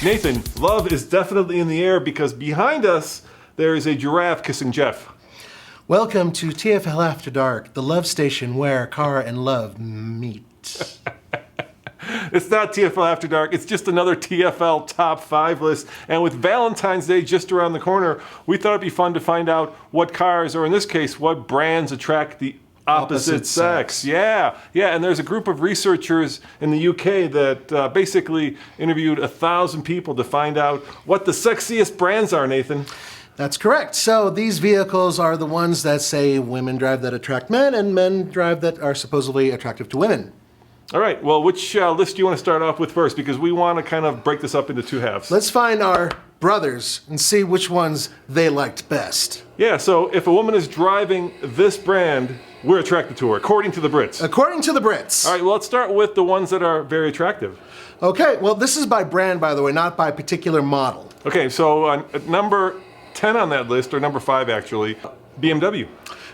Nathan, love is definitely in the air because behind us there is a giraffe kissing Jeff. Welcome to TFL After Dark, the love station where car and love meet. It's not TFL After Dark, it's just another TFL Top 5 list. And with Valentine's Day just around the corner, we thought it'd be fun to find out what cars, or in this case, what brands attract the opposite sex. Yeah, and there's a group of researchers in the UK that basically interviewed 1,000 people to find out what the sexiest brands are, Nathan. That's correct. So these vehicles are the ones that say women drive that attract men and men drive that are supposedly attractive to women. All right, well, which list do you want to start off with first? Because we want to kind of break this up into two halves. Let's find our brothers and see which ones they liked best. Yeah, so if a woman is driving this brand, we're attracted to her, according to the Brits. According to the Brits. All right, well, let's start with the ones that are very attractive. Okay, well, this is by brand, by the way, not by particular model. Okay, so number 10 on that list, or number 5 actually, BMW.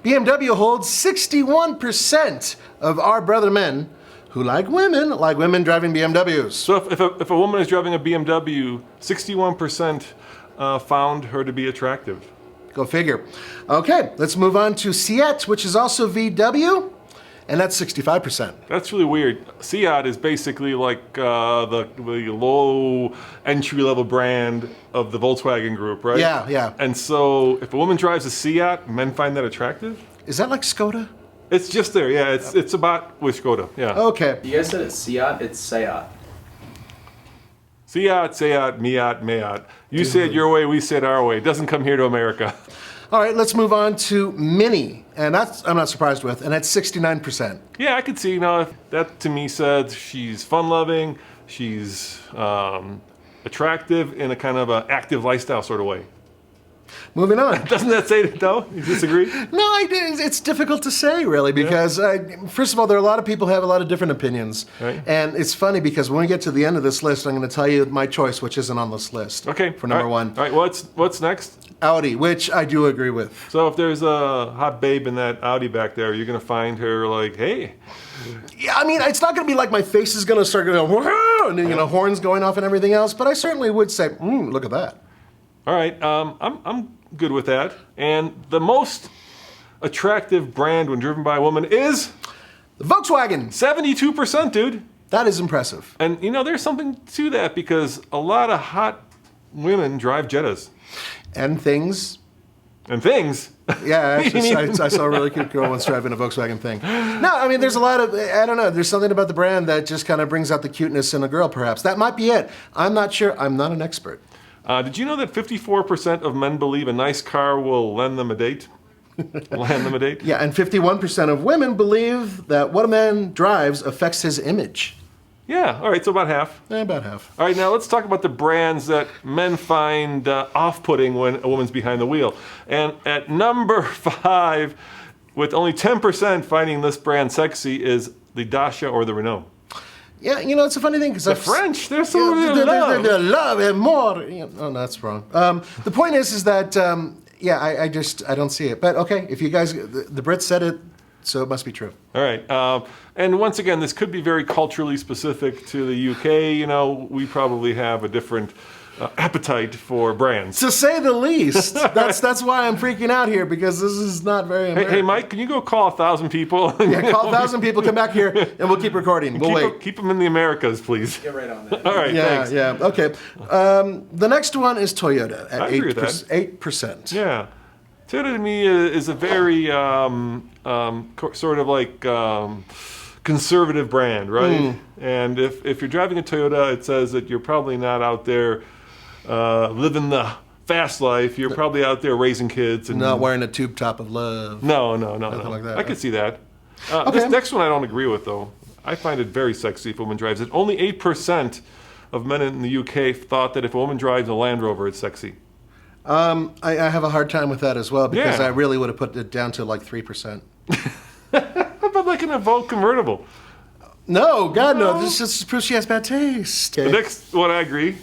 BMW holds 61% of our brother men who like women driving BMWs. So if a woman is driving a BMW, 61% found her to be attractive. Go figure. Okay, let's move on to Seat, which is also VW, and that's 65%. That's really weird. Seat is basically like the low entry-level brand of the Volkswagen group, right? Yeah. And so if a woman drives a Seat, men find that attractive? Is that like Skoda? It's just there, yeah. It's about with Skoda, yeah. Okay. You guys said it's Seat, it's Seat. Seat, Meat. You say it your way, we say it our way. It doesn't come here to America. All right, let's move on to Mini, and that's I'm not surprised with, and that's 69%. Yeah, I could see, that to me said she's fun-loving, she's attractive in a kind of an active lifestyle sort of way. Moving on. Doesn't that say it, though? You disagree? No, it's difficult to say, really, because first of all, there are a lot of people who have a lot of different opinions. Right. And it's funny because when we get to the end of this list, I'm going to tell you my choice, which isn't on this list. Okay. For number one. All right, what's next? Audi, which I do agree with. So if there's a hot babe in that Audi back there, you're going to find her like, hey. Yeah, I mean, it's not going to be like my face is going to start going, whoa, and then, horns going off and everything else, but I certainly would say, look at that. All right, I'm good with that. And the most attractive brand when driven by a woman is? The Volkswagen. 72%, dude. That is impressive. And there's something to that because a lot of hot women drive Jettas. And things. And things? Yeah, actually, I saw a really cute girl once driving a Volkswagen thing. No, I mean, there's a lot of, I don't know, there's something about the brand that just kind of brings out the cuteness in a girl, perhaps. That might be it. I'm not sure. I'm not an expert. Did you know that 54% of men believe a nice car will land them a date? Yeah, and 51% of women believe that what a man drives affects his image. Yeah, all right, so about half. About half. All right, now let's talk about the brands that men find off-putting when a woman's behind the wheel. And at number 5, with only 10% finding this brand sexy, is the Dacia or the Renault. Yeah, it's a funny thing because the French, they're so love. They're love and more. Oh, no, that's wrong. The point is that I don't see it. But okay, if you guys, the Brits said it, so it must be true. All right, and once again, this could be very culturally specific to the UK. We probably have a different appetite for brands. To say the least. That's why I'm freaking out here, because this is not very American. Hey, Mike, can you go call 1,000 people? Yeah, call 1,000 people, come back here, and we'll keep recording. We'll wait. Keep them in the Americas, please. Get right on that. All right, thanks. Yeah, okay. The next one is Toyota at 8%. Yeah. Toyota to me is a very sort of like conservative brand, right? And if you're driving a Toyota, it says that you're probably not out there living the fast life. You're probably out there raising kids and not wearing a tube top of love. No. Nothing like that, I could see that. Okay. This next one I don't agree with, though. I find it very sexy if a woman drives it. Only 8% of men in the UK thought that if a woman drives a Land Rover, it's sexy. I have a hard time with that as well, because I really would have put it down to like 3%. How about like an Evoque convertible? No, God, no. This just proves she has bad taste. The next one, I agree.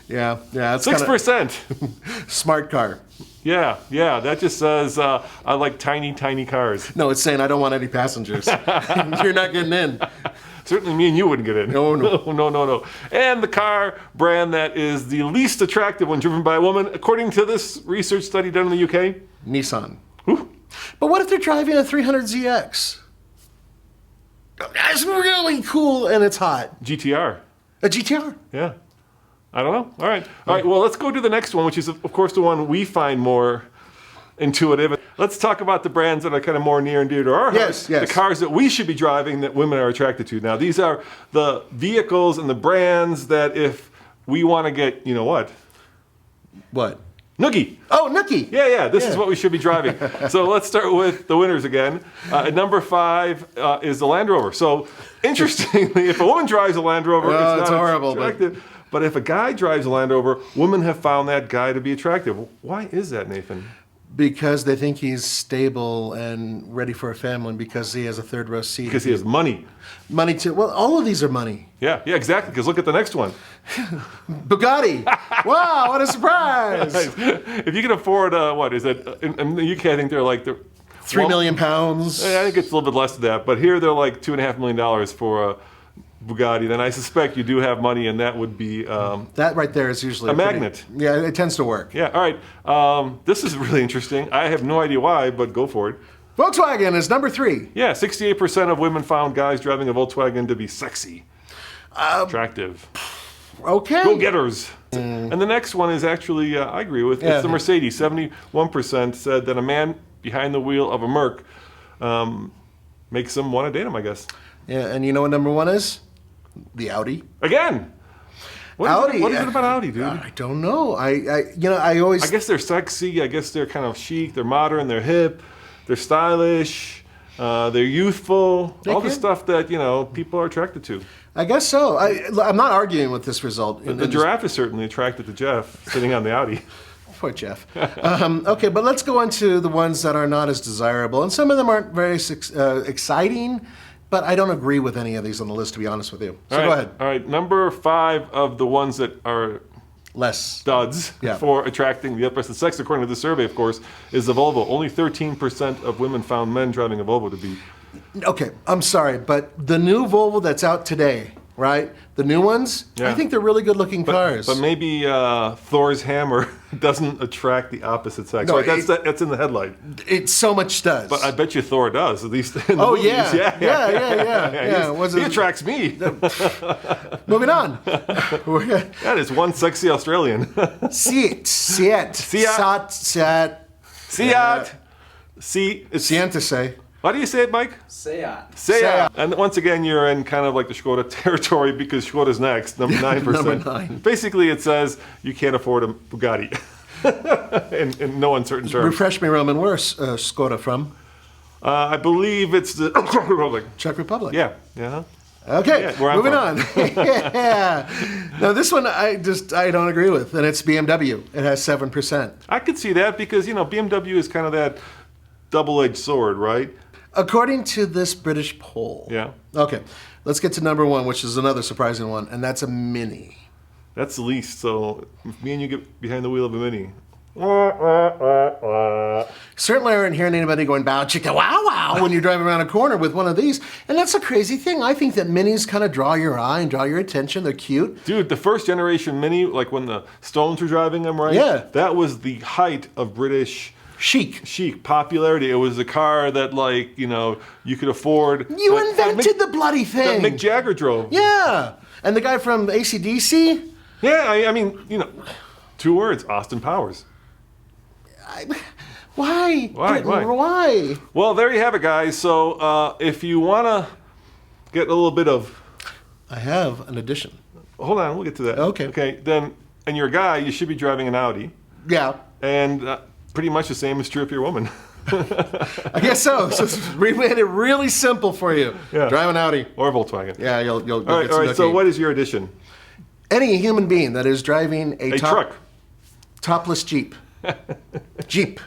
Yeah. It's 6%. Smart car. Yeah. That just says I like tiny cars. No, it's saying I don't want any passengers. You're not getting in. Certainly me and you wouldn't get in. No. No. And the car brand that is the least attractive when driven by a woman, according to this research study done in the UK? Nissan. Whew. But what if they're driving a 300ZX? That's really cool and it's hot. GTR. A GTR. Yeah. I don't know. All right. Well, let's go to the next one, which is, of course, the one we find more intuitive. Let's talk about the brands that are kind of more near and dear to our hearts. Yes. The cars that we should be driving that women are attracted to. Now, these are the vehicles and the brands that if we want to get, you know what? What? Noogie. Oh, Nookie. Yeah. This is what we should be driving. So let's start with the winners again. At number 5 is the Land Rover. So interestingly, if a woman drives a Land Rover, it's not horrible, attractive. But if a guy drives a Land Rover, women have found that guy to be attractive. Why is that, Nathan? Because they think he's stable and ready for a family, and because he has a third row seat. Because he has money. Money too. Well, all of these are money. Yeah, exactly. Because look at the next one. Bugatti. Wow, what a surprise. If you can afford, what is it? In the UK, I think they're like... 3 million pounds. I think it's a little bit less than that. But here they're like $2.5 million for a Bugatti. Then I suspect you do have money, and that would be... that right there is usually a magnet. Yeah, it tends to work. Yeah, all right. This is really interesting. I have no idea why, but go for it. Volkswagen is number 3. Yeah, 68% of women found guys driving a Volkswagen to be sexy, attractive, Okay. go-getters. And the next one is actually, I agree with, Yeah. it's the Mercedes. 71% said that a man behind the wheel of a Merc makes them want to date him, I guess. Yeah, and you know what number 1 is? The Audi. Again! What is it about Audi, dude? I don't know. I always... I guess they're sexy. I guess they're kind of chic. They're modern. They're hip. They're stylish. They're youthful. All the stuff that, people are attracted to. I guess so. I'm not arguing with this result. The giraffe is certainly attracted to Jeff sitting on the Audi. Poor Jeff. Okay, but let's go into the ones that are not as desirable. And some of them aren't very exciting, but I don't agree with any of these on the list, to be honest with you. So go ahead. All right, number 5 of the ones that are Less. studs Yeah. for attracting the opposite sex, according to the survey, of course, is the Volvo. Only 13% of women found men driving a Volvo to be... Okay, I'm sorry, but the new Volvo that's out today, right? The new ones, I think they're really good-looking cars. But maybe Thor's hammer doesn't attract the opposite sex. No, right? That's in the headlight. It so much does. But I bet you Thor does, at least in the movies. Yeah. He attracts me. Moving on. That is one sexy Australian. Seat. Siente. How do you say it, Mike? Seat. Seat. And once again, you're in kind of like the Skoda territory because Skoda's next, number 9%. Number 9. Basically, it says you can't afford a Bugatti in no uncertain terms. Refresh me, Roman. Where's Skoda from? I believe it's the Czech Republic. Czech Republic. Yeah. Yeah. Okay, Yeah, where I'm moving from. on. Yeah. Now this one I don't agree with, and it's BMW. It has 7%. I could see that because, BMW is kind of that double-edged sword, right? According to this British poll. Yeah. Okay, let's get to number 1, which is another surprising one, and that's a Mini. That's the least. So if me and you get behind the wheel of a Mini. Certainly aren't hearing anybody going bow chicka wow wow when you're driving around a corner with one of these. And that's a crazy thing. I think that Minis kind of draw your eye and draw your attention. They're cute. Dude, the first generation Mini, like when the Stones were driving them, right? Yeah. That was the height of British chic popularity. It was a car that, like, you could afford. You invented the bloody thing. That Mick Jagger drove. Yeah. And the guy from AC/DC? Yeah, I mean, 2 words, Austin Powers. Why? Why? Well, there you have it, guys. So if you want to get a little bit of... I have an addition. Hold on, we'll get to that. Okay. Okay, then, and you're a guy, you should be driving an Audi. Yeah. And pretty much the same is true if you're a woman. I guess so. So we made it really simple for you. Yeah. Drive an Audi. Or Volkswagen. Yeah, you'll all get some right, nookie. so what is your addition? Any human being that is driving a truck. Topless Jeep. Jeep.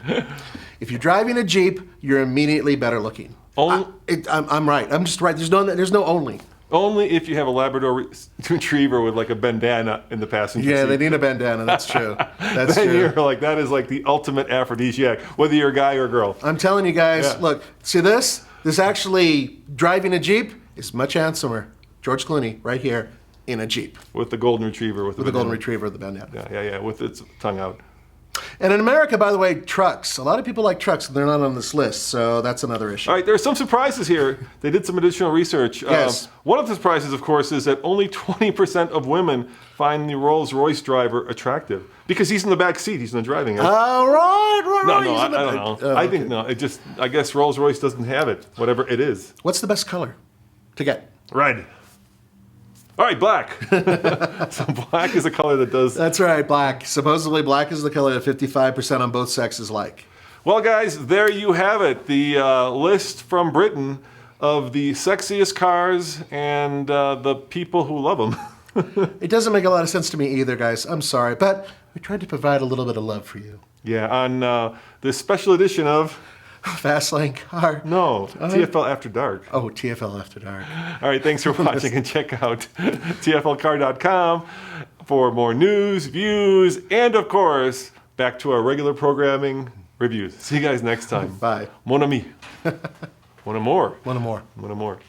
If you're driving a Jeep, you're immediately better looking. I'm right. I'm just right. There's no only. Only if you have a Labrador Retriever with like a bandana in the passenger seat. Yeah, they need a bandana. That's true. That's then true. You're like, that is like the ultimate aphrodisiac, whether you're a guy or a girl. I'm telling you guys, Yeah. look, see this? This actually driving a Jeep is much handsomer. George Clooney, right here in a Jeep. With the golden retriever. With The golden retriever, the bandana. Yeah, with its tongue out. And in America, by the way, trucks. A lot of people like trucks, and they're not on this list, so that's another issue. All right, there are some surprises here. They did some additional research. Yes. One of the surprises, of course, is that only 20% of women find the Rolls-Royce driver attractive. Because he's in the back seat, he's not driving it. Right. No, he's I in the- don't know. Oh, I think okay. I guess Rolls-Royce doesn't have it, whatever it is. What's the best color to get? Red. All right, black. So black is a color that does. That's right, black. Supposedly black is the color that 55% on both sexes like. Well, guys, there you have it. The list from Britain of the sexiest cars and the people who love them. It doesn't make a lot of sense to me either, guys. I'm sorry, but we tried to provide a little bit of love for you. Yeah, on this special edition of... Fastlane car. No, TFL After Dark. Oh, TFL After Dark. All right, thanks for watching, and check out TFLcar.com for more news, views, and of course, back to our regular programming reviews. See you guys next time. Bye. Mon ami. Mon amour. One more. Mon amour.